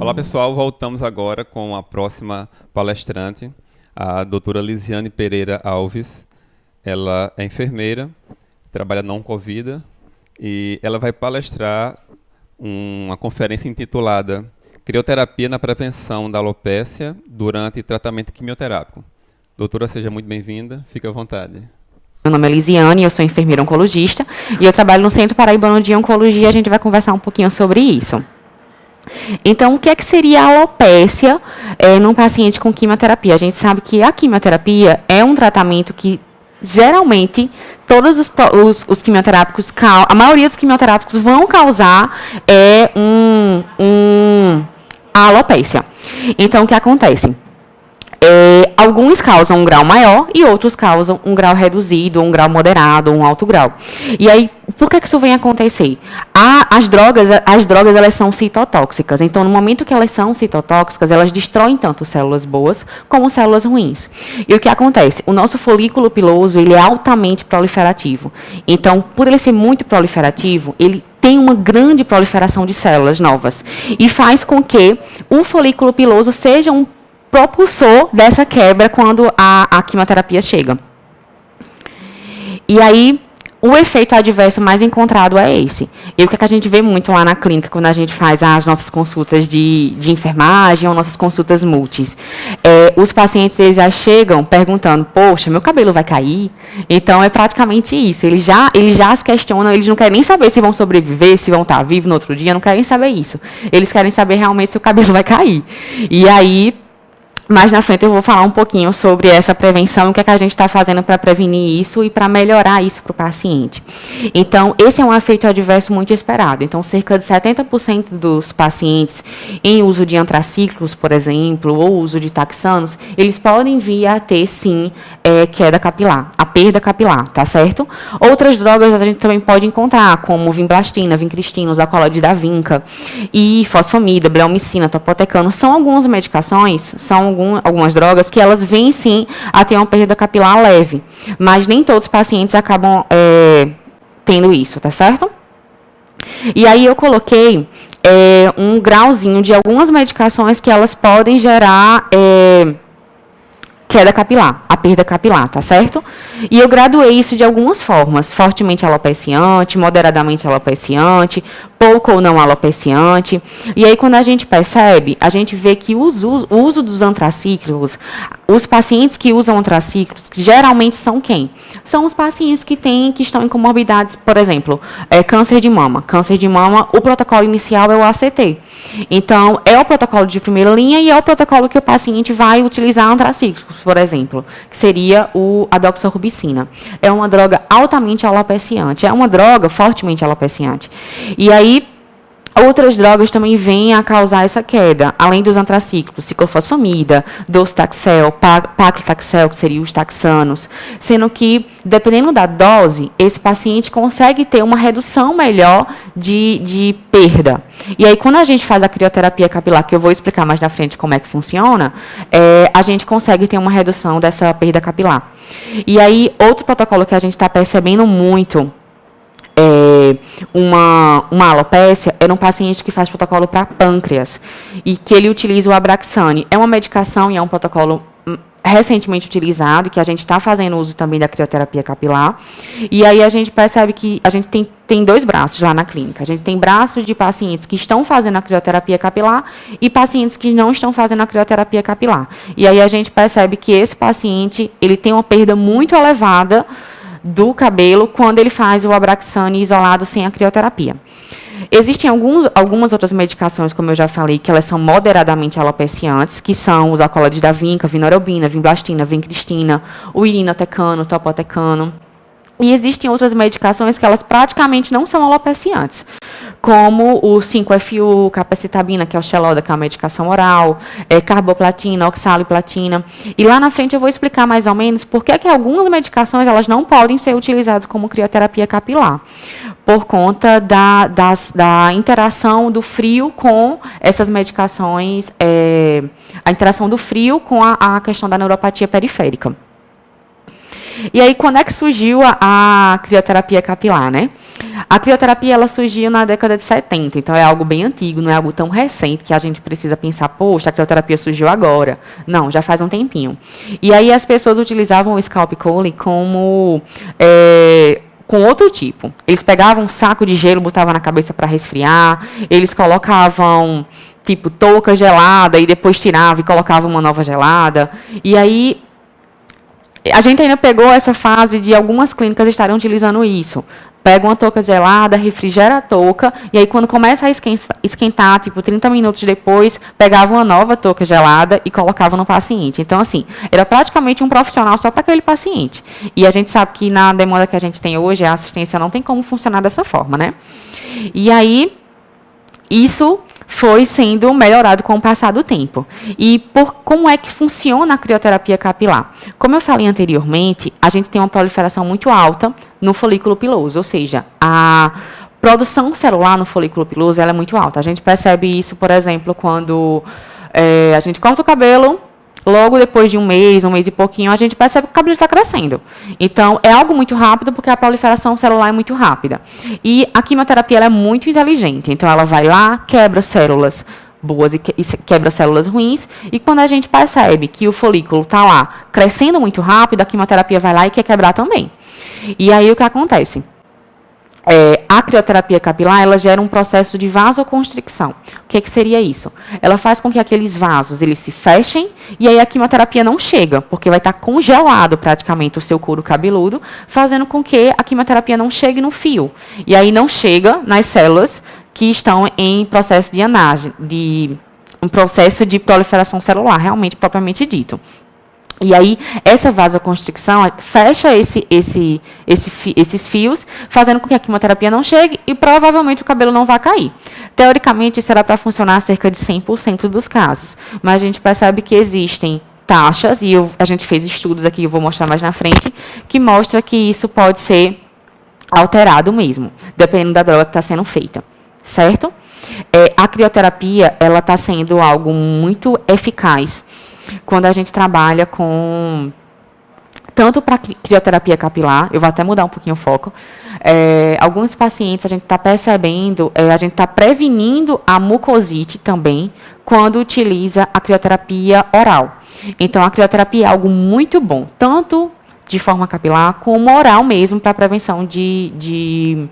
Olá, pessoal. Voltamos agora com a próxima palestrante, a doutora Lisiane Pereira Alves. Ela é enfermeira, trabalha na Oncovida e ela vai palestrar uma conferência intitulada Crioterapia na Prevenção da Alopécia durante tratamento quimioterápico. Doutora, seja muito bem-vinda. Fique à vontade. Meu nome é Lisiane, eu sou enfermeira oncologista e eu trabalho no Centro Paraibano de Oncologia e a gente vai conversar um pouquinho sobre isso. Então, o que é que seria a alopécia num paciente com quimioterapia? A gente sabe que a quimioterapia é um tratamento que, geralmente, todos os quimioterápicos, a maioria dos quimioterápicos vão causar a alopécia. Então, o que acontece? Alguns causam um grau maior e outros causam um grau reduzido, um grau moderado, um alto grau. E aí, por que isso vem acontecer? As drogas elas são citotóxicas. Então, no momento que elas são citotóxicas, elas destroem tanto células boas como células ruins. E o que acontece? O nosso folículo piloso ele é altamente proliferativo. Então, por ele ser muito proliferativo, ele tem uma grande proliferação de células novas. E faz com que o folículo piloso seja um propulsor dessa quebra quando a quimioterapia chega. E aí, o efeito adverso mais encontrado é esse. E o que a gente vê muito lá na clínica, quando a gente faz as nossas consultas de enfermagem ou nossas consultas multis, os pacientes eles já chegam perguntando, poxa, meu cabelo vai cair? Então, é praticamente isso. Eles já se questionam, eles não querem nem saber se vão sobreviver, se vão estar vivos no outro dia, não querem saber isso. Eles querem saber realmente se o cabelo vai cair. E aí, mais na frente eu vou falar um pouquinho sobre essa prevenção, o que é que a gente está fazendo para prevenir isso e para melhorar isso para o paciente. Então, esse é um efeito adverso muito esperado. Então, cerca de 70% dos pacientes em uso de antraciclos, por exemplo, ou uso de taxanos, eles podem vir a ter, sim, queda capilar, a perda capilar, tá certo? Outras drogas a gente também pode encontrar, como vinblastina, vincristina, Zacolode da Vinca, e fosfamida, bleomicina, topotecano, são algumas medicações, são algumas drogas que elas vêm, sim, a ter uma perda capilar leve. Mas nem todos os pacientes acabam tendo isso, tá certo? E aí eu coloquei um grauzinho de algumas medicações que elas podem gerar queda capilar, a perda capilar, tá certo? E eu graduei isso de algumas formas, fortemente alopeciante, moderadamente alopeciante, pouco ou não alopeciante. E aí, quando a gente percebe, a gente vê que o uso dos antracíclicos, os pacientes que usam antracíclicos, geralmente são quem? São os pacientes que estão em comorbidades, por exemplo, câncer de mama. Câncer de mama, o protocolo inicial é o ACT. Então, é o protocolo de primeira linha e é o protocolo que o paciente vai utilizar antracíclicos, por exemplo, que seria a doxorubicina. É uma droga altamente alopeciante, é uma droga fortemente alopeciante. E aí, outras drogas também vêm a causar essa queda, além dos antracíclicos, ciclofosfamida, docetaxel, paclitaxel, que seriam os taxanos, sendo que, dependendo da dose, esse paciente consegue ter uma redução melhor de perda. E aí, quando a gente faz a crioterapia capilar, que eu vou explicar mais na frente como é que funciona, a gente consegue ter uma redução dessa perda capilar. E aí, outro protocolo que a gente está percebendo muito uma alopécia era um paciente que faz protocolo para pâncreas e que ele utiliza o Abraxane. É uma medicação e é um protocolo recentemente utilizado, que a gente está fazendo uso também da crioterapia capilar. E aí a gente percebe que a gente tem dois braços lá na clínica. A gente tem braços de pacientes que estão fazendo a crioterapia capilar e pacientes que não estão fazendo a crioterapia capilar. E aí a gente percebe que esse paciente ele tem uma perda muito elevada do cabelo quando ele faz o Abraxane isolado sem a crioterapia. Existem algumas outras medicações, como eu já falei, que elas são moderadamente alopeciantes, que são os Zacolode da Vinca, vinorelbina, vinblastina, vincristina, o irinotecano, topotecano. E existem outras medicações que elas praticamente não são alopeciantes, como o 5-FU, capecitabina, que é o Xeloda, que é uma medicação oral, carboplatina, oxaliplatina. E lá na frente eu vou explicar mais ou menos por que algumas medicações elas não podem ser utilizadas como crioterapia capilar, por conta da interação do frio com essas medicações, a interação do frio com a questão da neuropatia periférica. E aí, quando é que surgiu a crioterapia capilar, né? A crioterapia, ela surgiu na década de 70, então é algo bem antigo, não é algo tão recente que a gente precisa pensar, poxa, a crioterapia surgiu agora. Não, já faz um tempinho. E aí as pessoas utilizavam o scalp cooling como... com outro tipo. Eles pegavam um saco de gelo, botavam na cabeça para resfriar, eles colocavam, tipo, touca gelada e depois tiravam e colocavam uma nova gelada. E aí, a gente ainda pegou essa fase de algumas clínicas estarem utilizando isso. Pega uma touca gelada, refrigera a touca, e aí quando começa a esquentar, tipo 30 minutos depois, pegava uma nova touca gelada e colocava no paciente. Então, assim, era praticamente um profissional só para aquele paciente. E a gente sabe que na demanda que a gente tem hoje, a assistência não tem como funcionar dessa forma, né? E aí, isso foi sendo melhorado com o passar do tempo. E como é que funciona a crioterapia capilar? Como eu falei anteriormente, a gente tem uma proliferação muito alta no folículo piloso, ou seja, a produção celular no folículo piloso ela é muito alta. A gente percebe isso, por exemplo, quando a gente corta o cabelo, logo depois de um mês e pouquinho, a gente percebe que o cabelo está crescendo. Então, é algo muito rápido, porque a proliferação celular é muito rápida. E a quimioterapia ela é muito inteligente. Então, ela vai lá, quebra células boas e quebra células ruins. E quando a gente percebe que o folículo está lá crescendo muito rápido, a quimioterapia vai lá e quer quebrar também. E aí, o que acontece? A crioterapia capilar, ela gera um processo de vasoconstricção. O que seria isso? Ela faz com que aqueles vasos eles se fechem e aí a quimioterapia não chega, porque vai estar congelado praticamente o seu couro cabeludo, fazendo com que a quimioterapia não chegue no fio. E aí não chega nas células que estão em processo de anagem, um processo de proliferação celular, realmente propriamente dito. E aí, essa vasoconstricção fecha esses fios, fazendo com que a quimioterapia não chegue e provavelmente o cabelo não vá cair. Teoricamente, isso era para funcionar cerca de 100% dos casos. Mas a gente percebe que existem taxas, e a gente fez estudos aqui, eu vou mostrar mais na frente, que mostra que isso pode ser alterado mesmo, dependendo da droga que está sendo feita. Certo? A crioterapia, ela está sendo algo muito eficaz quando a gente trabalha com, tanto para crioterapia capilar, eu vou até mudar um pouquinho o foco, alguns pacientes a gente está percebendo, a gente está prevenindo a mucosite também, quando utiliza a crioterapia oral. Então, a crioterapia é algo muito bom, tanto de forma capilar, como oral mesmo, para prevenção de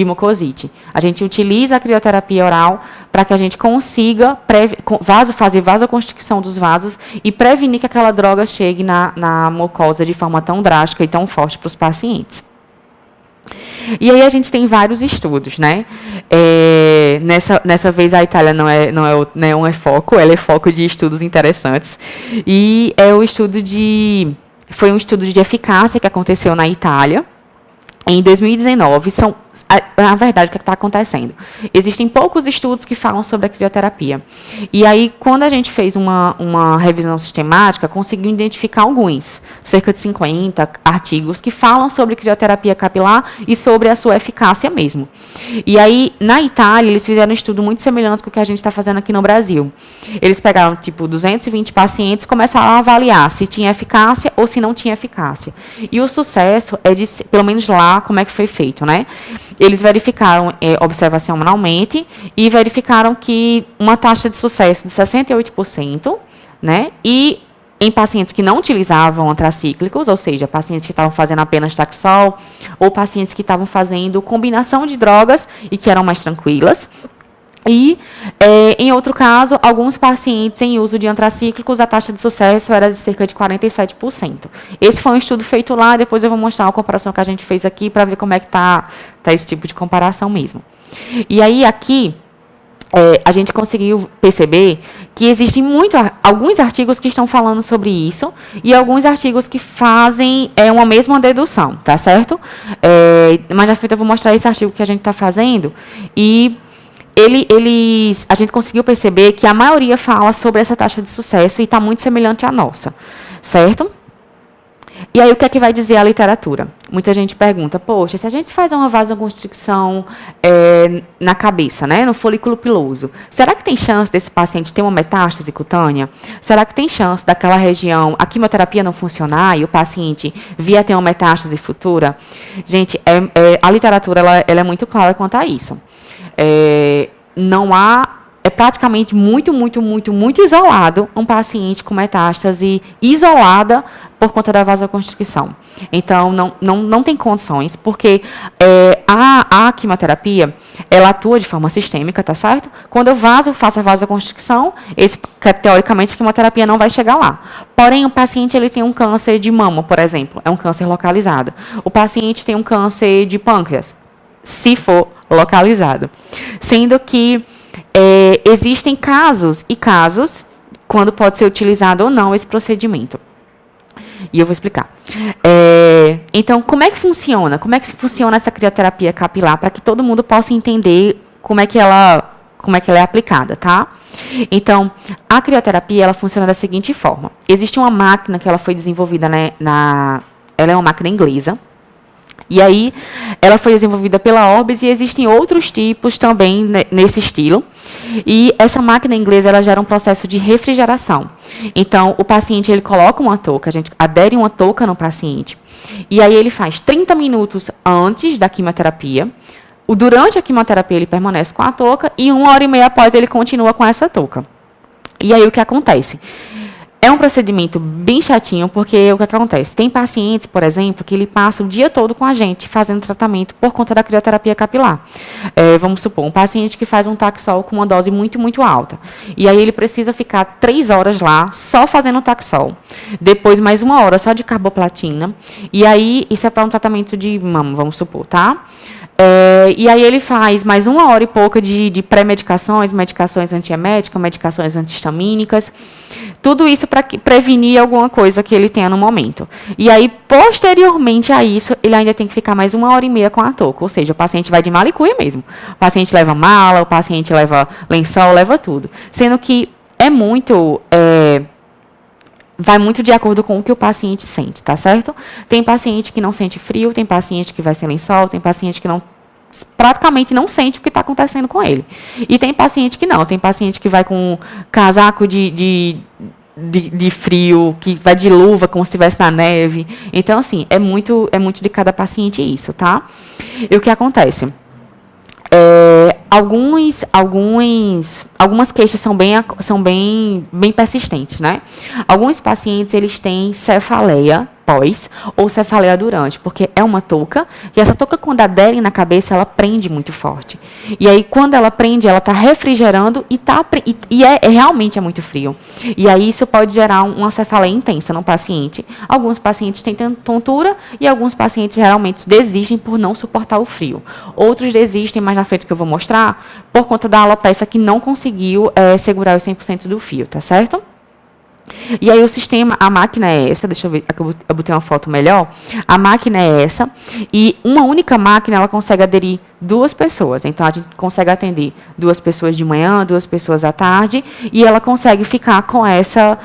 mucosite. A gente utiliza a crioterapia oral para que a gente consiga fazer vasoconstricção dos vasos e prevenir que aquela droga chegue na mucosa de forma tão drástica e tão forte para os pacientes. E aí a gente tem vários estudos, né? Nessa vez a Itália não é foco, ela é foco de estudos interessantes. E foi um estudo de eficácia que aconteceu na Itália, em 2019, na verdade, o que está acontecendo? Existem poucos estudos que falam sobre a crioterapia. E aí, quando a gente fez uma revisão sistemática, conseguiu identificar alguns, cerca de 50 artigos, que falam sobre crioterapia capilar e sobre a sua eficácia mesmo. E aí, na Itália, eles fizeram um estudo muito semelhante com o que a gente está fazendo aqui no Brasil. Eles pegaram, 220 pacientes e começaram a avaliar se tinha eficácia ou se não tinha eficácia. E o sucesso é de, pelo menos lá, como é que foi feito, né? Eles verificaram observacionalmente e verificaram que uma taxa de sucesso de 68%, né? E em pacientes que não utilizavam antracíclicos, ou seja, pacientes que estavam fazendo apenas Taxol, ou pacientes que estavam fazendo combinação de drogas e que eram mais tranquilas. E, em outro caso, alguns pacientes em uso de antracíclicos, a taxa de sucesso era de cerca de 47%. Esse foi um estudo feito lá, depois eu vou mostrar uma comparação que a gente fez aqui para ver como é que está esse tipo de comparação mesmo. E aí, aqui, a gente conseguiu perceber que existem alguns artigos que estão falando sobre isso e alguns artigos que fazem uma mesma dedução, tá certo? Mais na frente eu vou mostrar esse artigo que a gente está fazendo e a gente conseguiu perceber que a maioria fala sobre essa taxa de sucesso e está muito semelhante à nossa, certo? E aí, o que é que vai dizer a literatura? Muita gente pergunta, poxa, se a gente faz uma vasoconstricção na cabeça, né, no folículo piloso, será que tem chance desse paciente ter uma metástase cutânea? Será que tem chance daquela região, a quimioterapia não funcionar e o paciente vir a ter uma metástase futura? Gente, a literatura ela é muito clara quanto a isso. Não há... É praticamente muito isolado um paciente com metástase isolada por conta da vasoconstricção. Então, não tem condições, porque a quimioterapia, ela atua de forma sistêmica, tá certo? Quando eu faço a vasoconstricção, teoricamente, a quimioterapia não vai chegar lá. Porém, o paciente ele tem um câncer de mama, por exemplo, é um câncer localizado. O paciente tem um câncer de pâncreas, se for localizado. Sendo que existem casos e casos quando pode ser utilizado ou não esse procedimento. E eu vou explicar. Então, como é que funciona? Como é que funciona essa crioterapia capilar para que todo mundo possa entender como é que ela é aplicada, tá? Então, a crioterapia ela funciona da seguinte forma. Existe uma máquina que ela foi desenvolvida, né, ela é uma máquina inglesa. E aí, ela foi desenvolvida pela Orbis e existem outros tipos também nesse estilo. E essa máquina inglesa, ela gera um processo de refrigeração. Então, o paciente, ele coloca uma touca, a gente adere uma touca no paciente. E aí, ele faz 30 minutos antes da quimioterapia. Durante a quimioterapia, ele permanece com a touca e 1h30 após, ele continua com essa touca. E aí, o que acontece? É um procedimento bem chatinho, porque o que acontece? Tem pacientes, por exemplo, que ele passa o dia todo com a gente, fazendo tratamento por conta da crioterapia capilar. Vamos supor, um paciente que faz um Taxol com uma dose muito alta. E aí ele precisa ficar 3 horas lá, só fazendo Taxol. Depois, mais 1 hora só de carboplatina. E aí, isso é para um tratamento de mama, vamos supor, tá? E aí ele faz mais 1 hora e pouca de pré-medicações, medicações antieméticas, medicações antihistamínicas, tudo isso para prevenir alguma coisa que ele tenha no momento. E aí, posteriormente a isso, ele ainda tem que ficar mais 1h30 com a touca, ou seja, o paciente vai de mala e cuia mesmo. O paciente leva mala, o paciente leva lençol, leva tudo. Sendo que vai muito de acordo com o que o paciente sente, tá certo? Tem paciente que não sente frio, tem paciente que vai sem lençol, tem paciente que praticamente não sente o que está acontecendo com ele. E tem paciente que não, tem paciente que vai com casaco de frio, que vai de luva como se estivesse na neve. Então, assim, é muito de cada paciente isso, tá? E o que acontece? Algumas queixas são bem persistentes, né? Alguns pacientes, eles têm cefaleia pós ou cefaleia durante, porque é uma touca, e essa touca, quando adere na cabeça, ela prende muito forte. E aí, quando ela prende, ela está refrigerando e realmente é muito frio. E aí, isso pode gerar uma cefaleia intensa no paciente. Alguns pacientes têm tontura e alguns pacientes geralmente desistem por não suportar o frio. Outros desistem, mais na frente que eu vou mostrar, por conta da alopecia que não conseguiu segurar os 100% do fio, tá certo? E aí o sistema, a máquina é essa, deixa eu ver, aqui eu botei uma foto melhor. A máquina é essa, e uma única máquina, ela consegue aderir 2 pessoas. Então, a gente consegue atender 2 pessoas de manhã, 2 pessoas à tarde, e ela consegue ficar com essa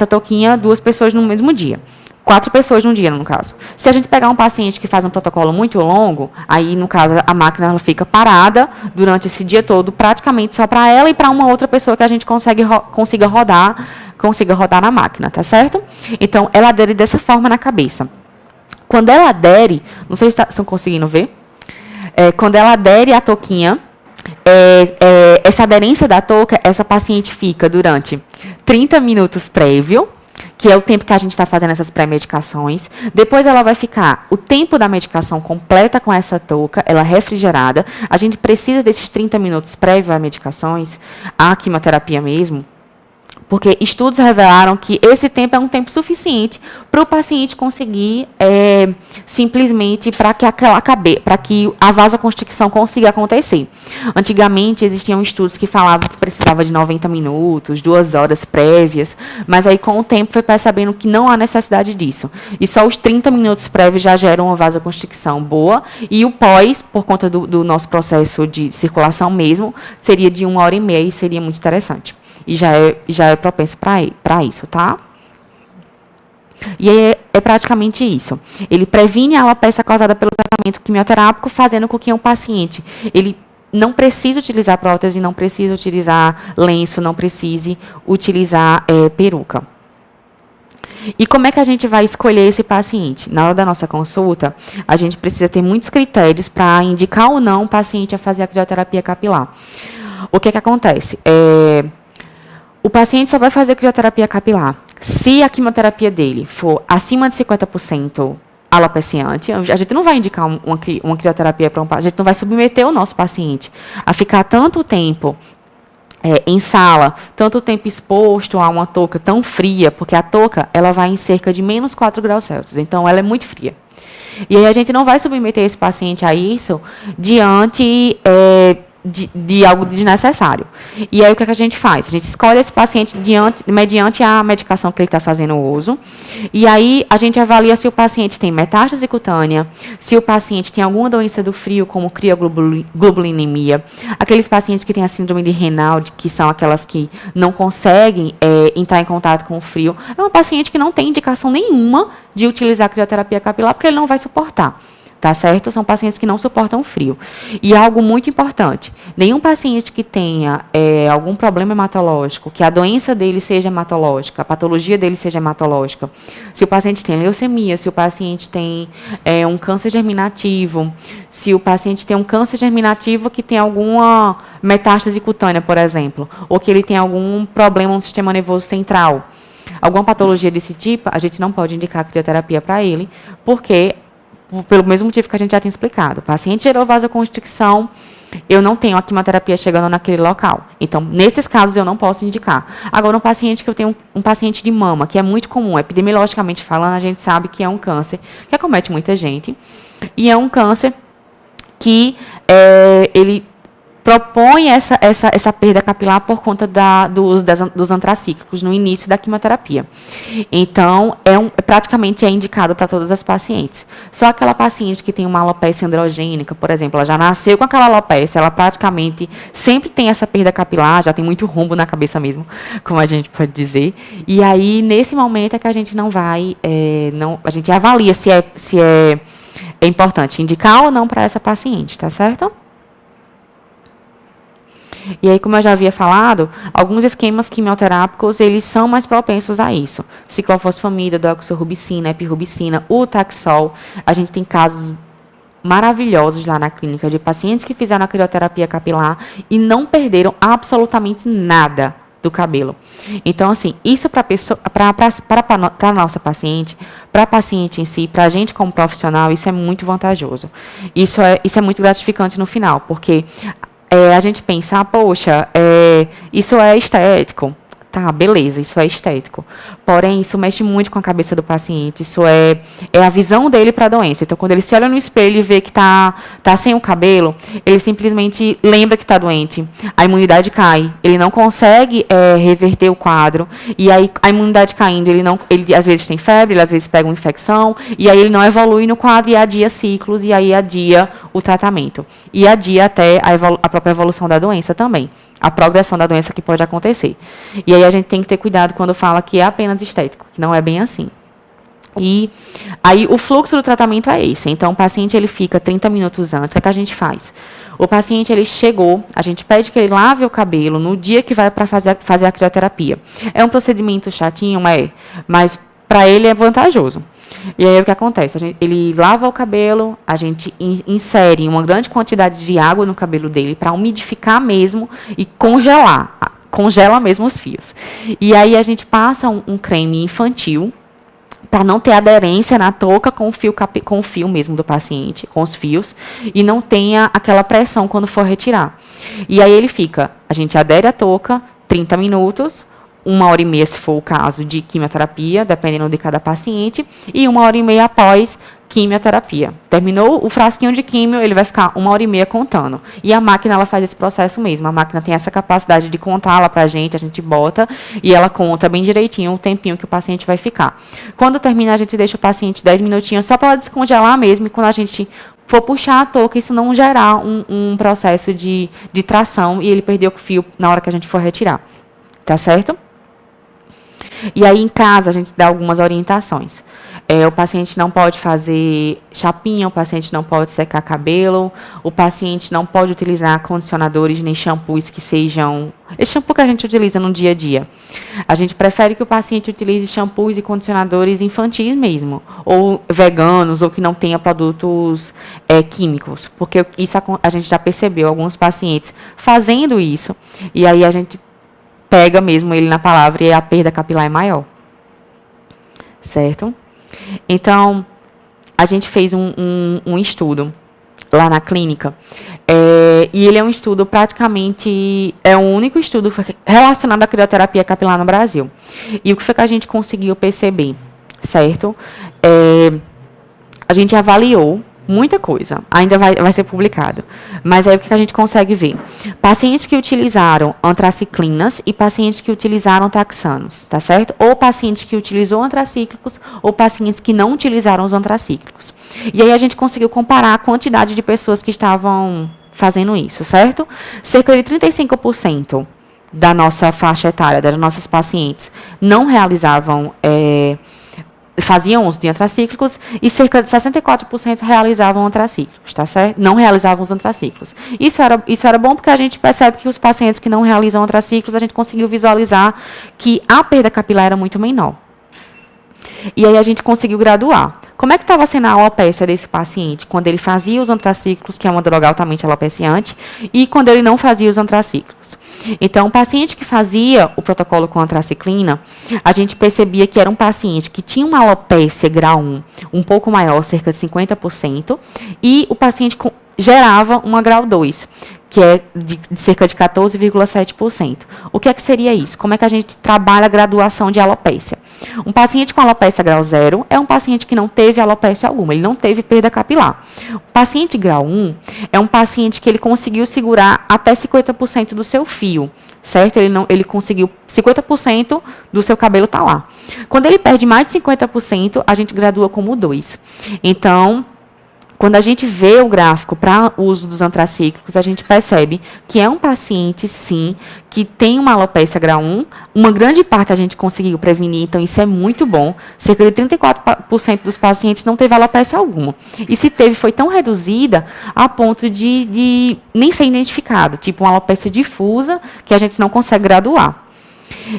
touquinha 2 pessoas no mesmo dia. 4 pessoas num dia, no caso. Se a gente pegar um paciente que faz um protocolo muito longo, aí, no caso, a máquina ela fica parada durante esse dia todo, praticamente só para ela e para uma outra pessoa que a gente consiga rodar na máquina, tá certo? Então, ela adere dessa forma na cabeça. Quando ela adere, não sei se estão conseguindo ver, quando ela adere à touquinha, essa aderência da touca, essa paciente fica durante 30 minutos prévio, que é o tempo que a gente está fazendo essas pré-medicações. Depois ela vai ficar o tempo da medicação completa com essa touca, ela refrigerada. A gente precisa desses 30 minutos prévios às medicações, à quimioterapia mesmo, porque estudos revelaram que esse tempo é um tempo suficiente para o paciente conseguir simplesmente para que a vasoconstricção consiga acontecer. Antigamente existiam estudos que falavam que precisava de 90 minutos, 2 horas prévias, mas aí com o tempo foi percebendo que não há necessidade disso. E só os 30 minutos prévios já geram uma vasoconstricção boa, e o pós, por conta do nosso processo de circulação mesmo, seria de 1h30 e seria muito interessante. E já é propenso para isso, tá? E é praticamente isso. Ele previne a alopecia causada pelo tratamento quimioterápico, fazendo com que um paciente ele não precise utilizar prótese, não precise utilizar lenço, não precise utilizar peruca. E como é que a gente vai escolher esse paciente? Na hora da nossa consulta, a gente precisa ter muitos critérios para indicar ou não o paciente a fazer a crioterapia capilar. O que acontece? O paciente só vai fazer crioterapia capilar se a quimioterapia dele for acima de 50% alopeciante. A gente não vai indicar uma crioterapia para um paciente, a gente não vai submeter o nosso paciente a ficar tanto tempo em sala, tanto tempo exposto a uma touca tão fria, porque a touca ela vai em cerca de menos 4 graus Celsius, então ela é muito fria. E aí a gente não vai submeter esse paciente a isso diante de algo desnecessário. E aí o que a gente faz? A gente escolhe esse paciente mediante a medicação que ele está fazendo uso, e aí a gente avalia se o paciente tem metástase cutânea, se o paciente tem alguma doença do frio, como crioglobulinemia, aqueles pacientes que têm a síndrome de Raynaud, que são aquelas que não conseguem entrar em contato com o frio. É um paciente que não tem indicação nenhuma de utilizar a crioterapia capilar, porque ele não vai suportar. Tá certo? São pacientes que não suportam frio. E algo muito importante, nenhum paciente que tenha algum problema hematológico, que a doença dele seja hematológica, a patologia dele seja hematológica, se o paciente tem leucemia, se o paciente tem um câncer germinativo, se o paciente tem um câncer germinativo que tem alguma metástase cutânea, por exemplo, ou que ele tem algum problema no sistema nervoso central, alguma patologia desse tipo, a gente não pode indicar crioterapia para ele, porque pelo mesmo motivo que a gente já tem explicado. O paciente gerou vasoconstricção, eu não tenho a quimioterapia chegando naquele local. Então, nesses casos, eu não posso indicar. Agora, um paciente que eu tenho um paciente de mama, que é muito comum, epidemiologicamente falando, a gente sabe que é um câncer que acomete muita gente. E é um câncer que ele propõe essa perda capilar por conta dos antracíclicos no início da quimioterapia. Então, praticamente é indicado para todas as pacientes. Só aquela paciente que tem uma alopecia androgênica, por exemplo, ela já nasceu com aquela alopecia, ela praticamente sempre tem essa perda capilar, já tem muito rumbo na cabeça mesmo, como a gente pode dizer. E aí, nesse momento, é que a gente não vai, a gente avalia se é importante indicar ou não para essa paciente, tá certo? E aí, como eu já havia falado, alguns esquemas quimioterápicos, eles são mais propensos a isso. Ciclofosfamida, doxorubicina, epirubicina, o Taxol. A gente tem casos maravilhosos lá na clínica de pacientes que fizeram a crioterapia capilar e não perderam absolutamente nada do cabelo. Então, assim, isso para a nossa paciente, para a paciente em si, para a gente como profissional, isso é muito vantajoso. Isso é muito gratificante no final, porque a gente pensa, poxa, isso é estético. Tá, beleza, isso é estético. Porém, isso mexe muito com a cabeça do paciente. Isso é a visão dele para a doença. Então, quando ele se olha no espelho e vê que tá sem o cabelo, ele simplesmente lembra que está doente. A imunidade cai. Ele não consegue reverter o quadro. E aí, a imunidade caindo, ele às vezes tem febre, ele às vezes pega uma infecção. E aí, ele não evolui no quadro e adia ciclos. E aí, adia o tratamento. E adia até a própria evolução da doença também. A progressão da doença que pode acontecer. E aí a gente tem que ter cuidado quando fala que é apenas estético, que não é bem assim. E aí o fluxo do tratamento é esse. Então, o paciente ele fica 30 minutos antes. O que a gente faz? O paciente ele chegou, a gente pede que ele lave o cabelo no dia que vai para fazer a crioterapia. É um procedimento chatinho, mas para ele é vantajoso. E aí o que acontece? Ele lava o cabelo, a gente insere uma grande quantidade de água no cabelo dele para umidificar mesmo e congelar. Congela mesmo os fios. E aí a gente passa um creme infantil para não ter aderência na touca com o fio mesmo do paciente, com os fios, e não tenha aquela pressão quando for retirar. E aí a gente adere a touca 30 minutos, 1h30 se for o caso de quimioterapia, dependendo de cada paciente, e 1h30 após quimioterapia. Terminou o frasquinho de quimio, ele vai ficar 1h30 contando. E a máquina, ela faz esse processo mesmo. A máquina tem essa capacidade de contá-la para a gente bota e ela conta bem direitinho o tempinho que o paciente vai ficar. Quando termina, a gente deixa o paciente 10 minutinhos só para ela descongelar mesmo, e quando a gente for puxar a touca, isso não gerar um processo de tração e ele perder o fio na hora que a gente for retirar. Tá certo? E aí, em casa, a gente dá algumas orientações. O paciente não pode fazer chapinha, o paciente não pode secar cabelo, o paciente não pode utilizar condicionadores nem shampoos que sejam... Esse shampoo que a gente utiliza no dia a dia. A gente prefere que o paciente utilize shampoos e condicionadores infantis mesmo, ou veganos, ou que não tenha produtos químicos, porque isso a gente já percebeu alguns pacientes fazendo isso, e aí a gente pega mesmo ele na palavra e a perda capilar é maior. Certo? Então, a gente fez um estudo lá na clínica, e ele é um estudo praticamente, é o único estudo relacionado à crioterapia capilar no Brasil. E o que foi que a gente conseguiu perceber, certo? A gente avaliou muita coisa, ainda vai ser publicado. Mas aí o que a gente consegue ver? Pacientes que utilizaram antraciclinas e pacientes que utilizaram taxanos, tá certo? Ou pacientes que utilizou antracíclicos ou pacientes que não utilizaram os antracíclicos. E aí a gente conseguiu comparar a quantidade de pessoas que estavam fazendo isso, certo? Cerca de 35% da nossa faixa etária, das nossas pacientes, não realizavam... faziam uso de antracíclicos e cerca de 64% realizavam antracíclicos, tá certo? Não realizavam os antracíclicos. Isso era bom porque a gente percebe que os pacientes que não realizam antracíclicos, a gente conseguiu visualizar que a perda capilar era muito menor. E aí a gente conseguiu graduar. Como é que estava sendo a alopecia desse paciente quando ele fazia os antracíclicos, que é uma droga altamente alopeciante, e quando ele não fazia os antracíclicos? Então, o paciente que fazia o protocolo com antraciclina, a gente percebia que era um paciente que tinha uma alopecia grau 1 um pouco maior, cerca de 50%, e o paciente gerava uma grau 2, que é de cerca de 14,7%. O que é que seria isso? Como é que a gente trabalha a graduação de alopecia? Um paciente com alopecia grau 0 é um paciente que não teve alopecia alguma, ele não teve perda capilar. O paciente grau 1 é um paciente que ele conseguiu segurar até 50% do seu fio, certo? Ele conseguiu 50% do seu cabelo tá lá. Quando ele perde mais de 50%, a gente gradua como 2. Então, quando a gente vê o gráfico para o uso dos antracíclicos, a gente percebe que é um paciente, sim, que tem uma alopecia grau 1. Uma grande parte a gente conseguiu prevenir, então isso é muito bom. Cerca de 34% dos pacientes não teve alopecia alguma. E se teve, foi tão reduzida a ponto de nem ser identificado, tipo uma alopecia difusa, que a gente não consegue graduar.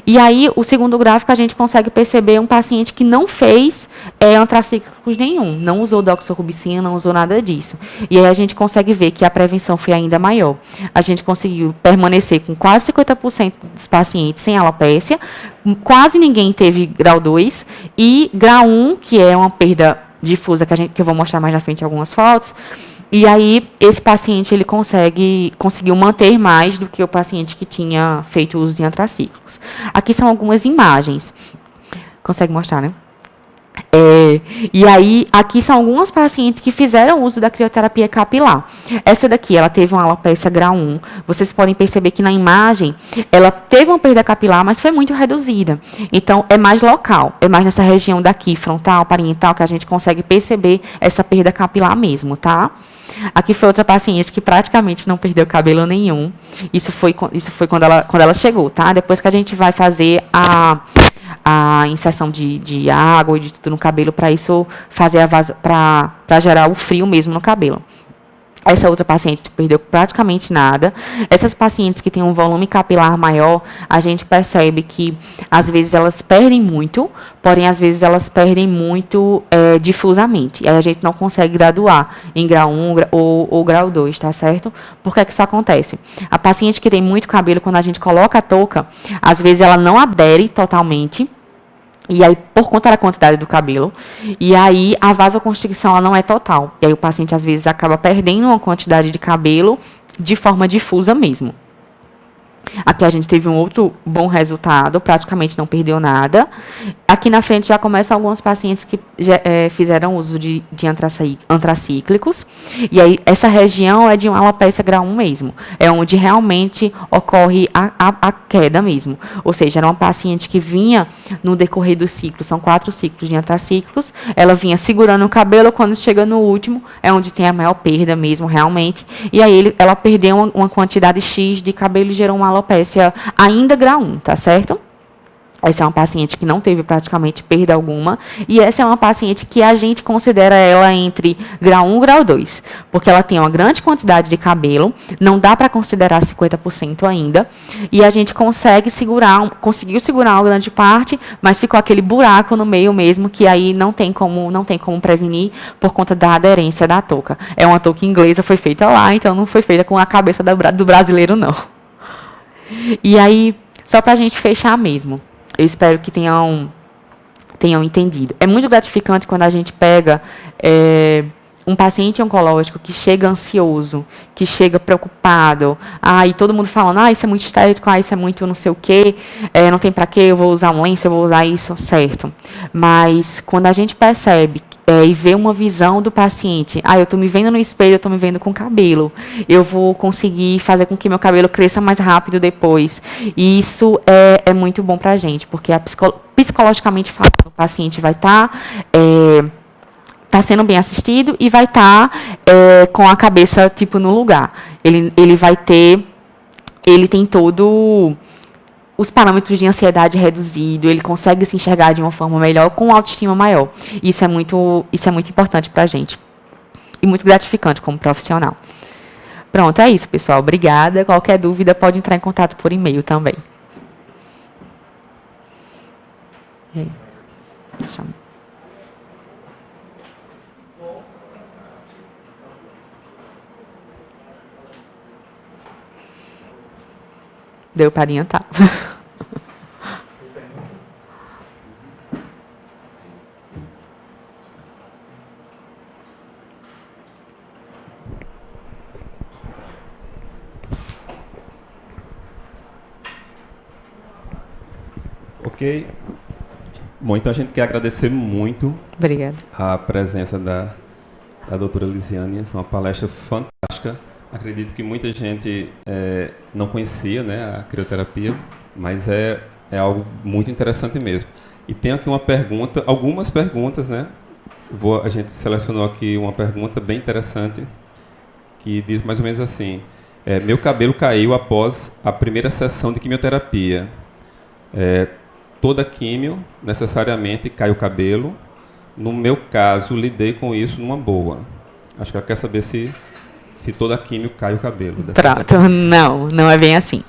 E aí, o segundo gráfico, a gente consegue perceber um paciente que não fez antracíclicos nenhum, não usou doxorubicina, não usou nada disso. E aí a gente consegue ver que a prevenção foi ainda maior. A gente conseguiu permanecer com quase 50% dos pacientes sem alopecia, quase ninguém teve grau 2, e grau 1, que é uma perda difusa, que eu vou mostrar mais na frente algumas fotos. E aí, esse paciente ele conseguiu manter mais do que o paciente que tinha feito uso de antracíclicos. Aqui são algumas imagens. Consegue mostrar, né? E aí, aqui são algumas pacientes que fizeram uso da crioterapia capilar. Essa daqui, ela teve uma alopecia grau 1. Vocês podem perceber que na imagem, ela teve uma perda capilar, mas foi muito reduzida. Então, é mais local, é mais nessa região daqui, frontal, parietal, que a gente consegue perceber essa perda capilar mesmo, tá? Aqui foi outra paciente que praticamente não perdeu cabelo nenhum. Isso foi quando ela chegou, tá? Depois que a gente vai fazer a inserção de água e de tudo no cabelo para isso fazer para gerar o frio mesmo no cabelo. Essa outra paciente perdeu praticamente nada. Essas pacientes que têm um volume capilar maior, a gente percebe que, às vezes, elas perdem muito, porém, às vezes, elas perdem muito difusamente. E aí a gente não consegue graduar em grau 1 ou grau 2, tá certo? Por que isso acontece? A paciente que tem muito cabelo, quando a gente coloca a touca, às vezes, ela não adere totalmente. E aí, por conta da quantidade do cabelo, e aí a vasoconstricção ela não é total. E aí o paciente, às vezes, acaba perdendo uma quantidade de cabelo de forma difusa mesmo. Aqui a gente teve um outro bom resultado, praticamente não perdeu nada. Aqui na frente já começam alguns pacientes que fizeram uso de antracíclicos. E aí essa região é de uma alopecia grau 1 mesmo. É onde realmente ocorre a queda mesmo. Ou seja, era uma paciente que vinha no decorrer do ciclo, são 4 ciclos de antracíclicos. Ela vinha segurando o cabelo, quando chega no último, é onde tem a maior perda mesmo, realmente. E aí ela perdeu uma quantidade X de cabelo e gerou uma alopecia ainda grau 1, tá certo? Essa é uma paciente que não teve praticamente perda alguma, e essa é uma paciente que a gente considera ela entre grau 1 e grau 2, porque ela tem uma grande quantidade de cabelo, não dá para considerar 50% ainda, e a gente conseguiu segurar uma grande parte, mas ficou aquele buraco no meio mesmo, que aí não tem como prevenir por conta da aderência da touca. É uma touca inglesa, foi feita lá, então não foi feita com a cabeça do brasileiro, não. E aí, só para a gente fechar mesmo, eu espero que tenham entendido. É muito gratificante quando a gente pega um paciente oncológico que chega ansioso, que chega preocupado, e todo mundo falando, isso é muito estético, isso é muito não sei o quê, não tem para quê, eu vou usar um lenço, eu vou usar isso, certo. Mas quando a gente percebe e vê uma visão do paciente, eu estou me vendo no espelho, eu estou me vendo com cabelo, eu vou conseguir fazer com que meu cabelo cresça mais rápido depois. E isso é muito bom para a gente, porque psicologicamente falando, o paciente vai estar sendo bem assistido e vai estar com a cabeça tipo no lugar. Ele tem todo os parâmetros de ansiedade reduzido, ele consegue se enxergar de uma forma melhor, com autoestima maior. Isso é muito importante para a gente. E muito gratificante como profissional. Pronto, é isso, pessoal. Obrigada. Qualquer dúvida, pode entrar em contato por e-mail também. Deixa eu... Deu para adiantar. Ok. Bom, então a gente quer agradecer muito a presença da doutora Lisiane. É uma palestra fantástica. Acredito que muita gente não conhecia, né, a crioterapia, mas é algo muito interessante mesmo. E tem aqui algumas perguntas, né? A gente selecionou aqui uma pergunta bem interessante, que diz mais ou menos assim: meu cabelo caiu após a primeira sessão de quimioterapia. Toda químio, necessariamente, cai o cabelo. No meu caso, lidei com isso numa boa. Acho que ela quer saber se toda químio cai o cabelo. Pronto, não é bem assim.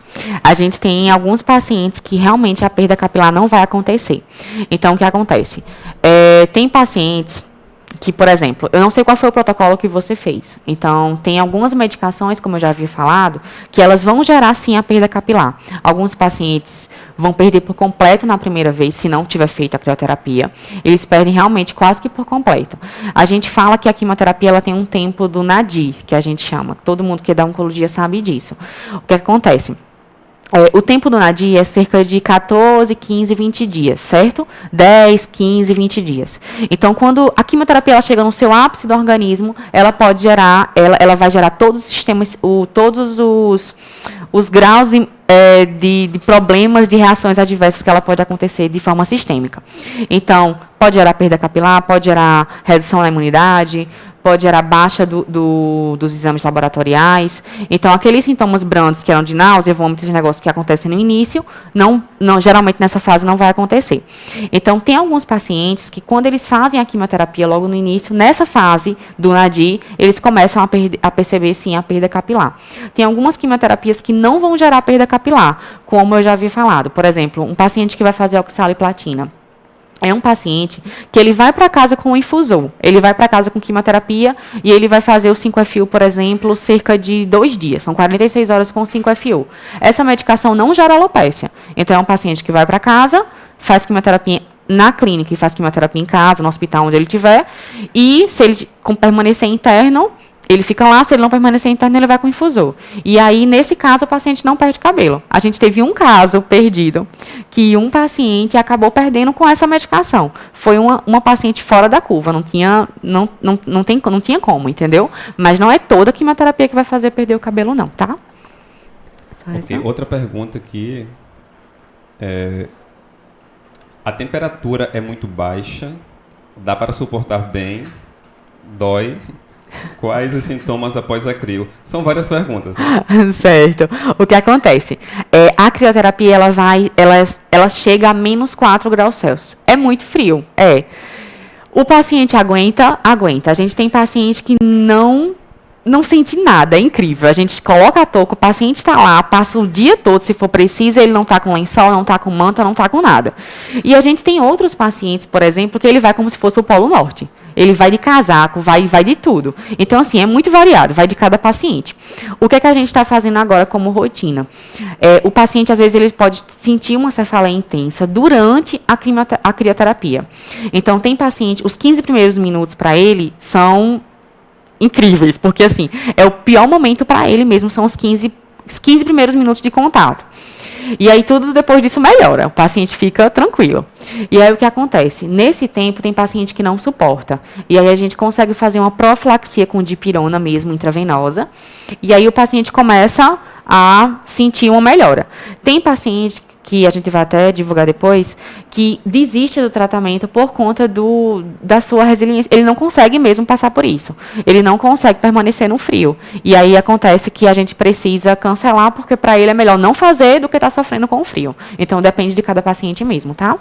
A gente tem alguns pacientes que realmente a perda capilar não vai acontecer. Então, o que acontece? Tem pacientes que, por exemplo, eu não sei qual foi o protocolo que você fez. Então, tem algumas medicações, como eu já havia falado, que elas vão gerar, sim, a perda capilar. Alguns pacientes vão perder por completo na primeira vez, se não tiver feito a crioterapia. Eles perdem realmente quase que por completo. A gente fala que a quimioterapia ela tem um tempo do nadir, que a gente chama. Todo mundo que é da oncologia sabe disso. O que acontece? O tempo do nadir é cerca de 14, 15, 20 dias, certo? 10, 15, 20 dias. Então, quando a quimioterapia ela chega no seu ápice do organismo, ela pode gerar, ela vai gerar todos os sistemas, todos os graus de problemas, de reações adversas que ela pode acontecer de forma sistêmica. Então, pode gerar perda capilar, pode gerar redução na imunidade, pode gerar baixa dos exames laboratoriais. Então, aqueles sintomas brandos que eram de náusea, vômito, esse negócio que acontecem no início, geralmente nessa fase não vai acontecer. Então, tem alguns pacientes que, quando eles fazem a quimioterapia logo no início, nessa fase do nadir, eles começam a perceber, sim, a perda capilar. Tem algumas quimioterapias que não vão gerar perda capilar, como eu já havia falado. Por exemplo, um paciente que vai fazer oxaliplatina. É um paciente que ele vai para casa com um infusor, ele vai para casa com quimioterapia e ele vai fazer o 5-FU, por exemplo, cerca de 2 dias, são 46 horas com 5-FU. Essa medicação não gera alopécia. Então, é um paciente que vai para casa, faz quimioterapia na clínica e faz quimioterapia em casa, no hospital onde ele estiver, e se ele permanecer interno, ele fica lá, se ele não permanecer interno, ele vai com o infusor. E aí, nesse caso, o paciente não perde cabelo. A gente teve um caso perdido, que um paciente acabou perdendo com essa medicação. Foi uma paciente fora da curva, não tinha como, entendeu? Mas não é toda a quimioterapia que vai fazer perder o cabelo, não, tá? Ok, outra pergunta aqui. A temperatura é muito baixa, dá para suportar bem, dói. Quais os sintomas após a crio? São várias perguntas, né? Certo. O que acontece? A crioterapia, ela chega a -4 graus Celsius. É muito frio, é. O paciente aguenta. A gente tem paciente que não sente nada, é incrível. A gente coloca a touca, o paciente está lá, passa o dia todo, se for preciso, ele não está com lençol, não está com manta, não está com nada. E a gente tem outros pacientes, por exemplo, que ele vai como se fosse o Polo Norte. Ele vai de casaco, vai de tudo. Então, assim, é muito variado, vai de cada paciente. O que é que a gente está fazendo agora como rotina? O paciente, às vezes, ele pode sentir uma cefaleia intensa durante a crioterapia. Então, tem paciente, os 15 primeiros minutos para ele são incríveis, porque, assim, é o pior momento para ele mesmo, são os 15 primeiros minutos de contato. E aí tudo depois disso melhora, o paciente fica tranquilo. E aí o que acontece? Nesse tempo tem paciente que não suporta. E aí a gente consegue fazer uma profilaxia com dipirona mesmo, intravenosa. E aí o paciente começa a sentir uma melhora. Tem paciente que a gente vai até divulgar depois, que desiste do tratamento por conta da sua resiliência. Ele não consegue mesmo passar por isso. Ele não consegue permanecer no frio. E aí acontece que a gente precisa cancelar, porque para ele é melhor não fazer do que estar sofrendo com o frio. Então, depende de cada paciente mesmo, tá?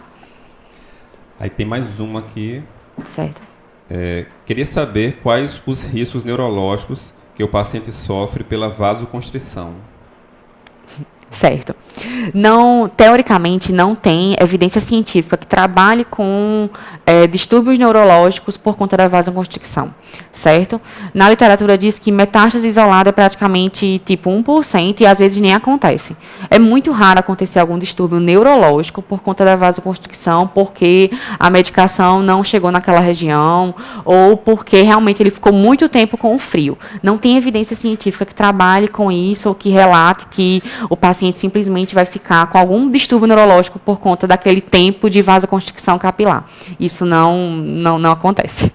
Aí tem mais uma aqui. Certo. Queria saber quais os riscos neurológicos que o paciente sofre pela vasoconstrição. Certo. Teoricamente, não tem evidência científica que trabalhe com distúrbios neurológicos por conta da vasoconstricção, certo? Na literatura diz que metástase isolada é praticamente tipo 1% e às vezes nem acontece. É muito raro acontecer algum distúrbio neurológico por conta da vasoconstricção, porque a medicação não chegou naquela região ou porque realmente ele ficou muito tempo com o frio. Não tem evidência científica que trabalhe com isso ou que relate que o paciente simplesmente vai ficar com algum distúrbio neurológico por conta daquele tempo de vasoconstricção capilar. Isso não acontece.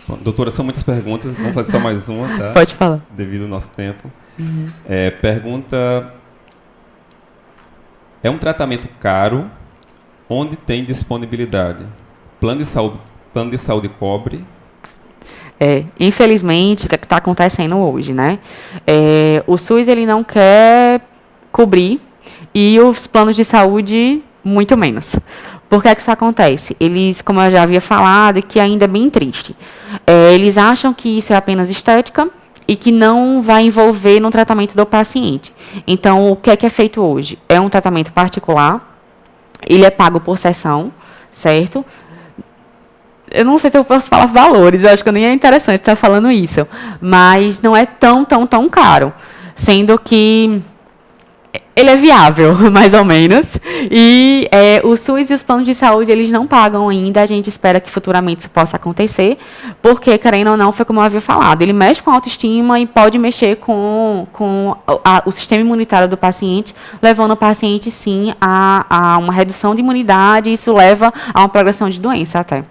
Bom, doutora, são muitas perguntas. Vamos fazer só mais uma, tá? Pode falar. Devido ao nosso tempo. Pergunta: é um tratamento caro? Onde tem disponibilidade? Plano de saúde cobre? Infelizmente, o que está acontecendo hoje, né? O SUS ele não quer cobrir e os planos de saúde muito menos. Por que isso acontece? Eles, como eu já havia falado, e que ainda é bem triste, eles acham que isso é apenas estética e que não vai envolver no tratamento do paciente. Então, o que é feito hoje? É um tratamento particular, ele é pago por sessão, certo? Eu não sei se eu posso falar valores, eu acho que nem é interessante estar falando isso, mas não é tão caro, sendo que ele é viável, mais ou menos, e o SUS e os planos de saúde, eles não pagam ainda, a gente espera que futuramente isso possa acontecer, porque, querendo ou não, foi como eu havia falado, ele mexe com a autoestima e pode mexer com o sistema imunitário do paciente, levando o paciente, sim, a uma redução de imunidade, e isso leva a uma progressão de doença até.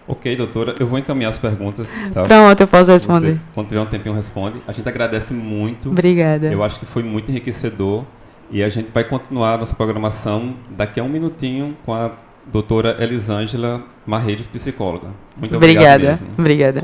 Ok, doutora, eu vou encaminhar as perguntas. Tá? Pronto, eu posso responder. Você, quando tiver um tempinho, responde. A gente agradece muito. Obrigada. Eu acho que foi muito enriquecedor. E a gente vai continuar a nossa programação daqui a um minutinho com a doutora Elisângela Marreiros, psicóloga. Muito obrigado mesmo. Obrigada.